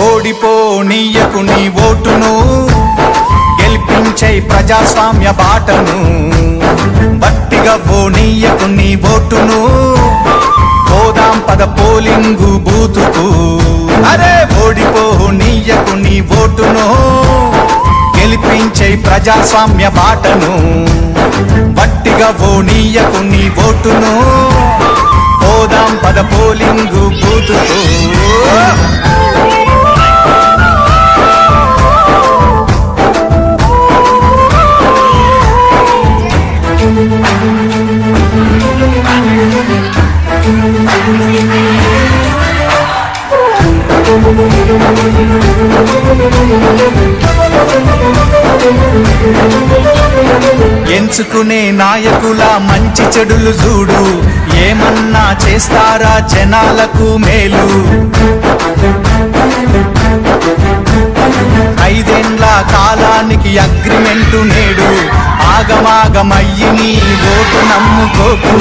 ఓడిపోనీయకు నీ ఓటును, గెలిపించే ప్రజాస్వామ్య బాటను. బట్టిగా పోనీయకు నీ ఓటును, పోదాం పద పోలింగు బూతుకు. అరే ఓడిపోనీయకు నీ ఓటును, గెలిపించే ప్రజాస్వామ్య బాటను. బట్టిగా పోనీయకు నీ ఓటును, పోదాం పద పోలింగు బూతుకు. ఎంచుకునే నాయకుల మంచి చెడులు చూడు, ఏమన్నా చేస్తారా జనాలకు మేలు. 5 ఏళ్ల కాలానికి అగ్రిమెంటు నేడు, ఆగమాగమయ్యి నీ ఓటు నమ్ముకోకు.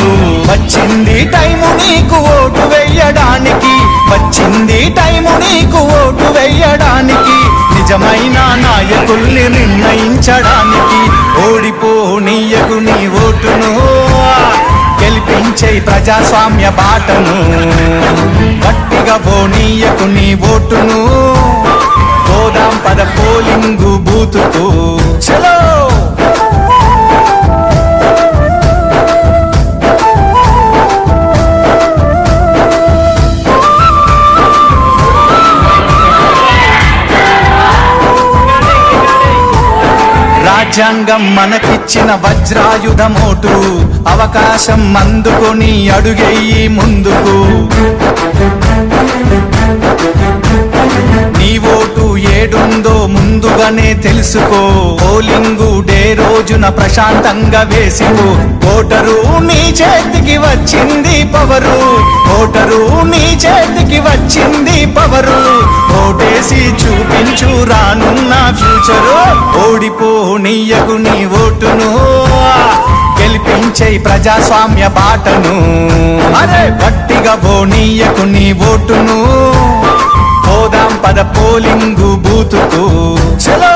వచ్చింది టైము నీకు ఓటు వెయ్యడానికి, వచ్చింది టైము నీకు ఓటు వెయ్యడానికి, నిజమైన నాయకుల్ని నిర్ణయించడానికి. ఓడిపోనీయకు నీ ఓటును, గెలిపించే ప్రజాస్వామ్య బాటను. గట్టిగా పోనీయకు నీ ఓటును, పోదాం పద పోలింగు బూతుకు. చలో రాజ్యాంగం మనకిచ్చిన వజ్రాయుధమోటు, అవకాశం అందుకొని అడుగెయ్యి ముందుకు. నీ ఓటు ఏడుందో ముందుగానే తెలుసుకో, పోలింగు డే రోజున ప్రశాంతంగా వేసిపో. ఓటరు నీ చేతికి వచ్చింది పవరు, ఓటరు నీ చేతికి వచ్చింది పవరు. ఓటేసి చూపించు రానున్న ఫ్యూచరు. ఓడిపోనీయకు నీ ఓటును, గెలిపించే ప్రజాస్వామ్య బాటను. అరే గట్టిగా పోనీయకు నీ ఓటును, పోదాం పద పోలింగు బూతుకు. చలో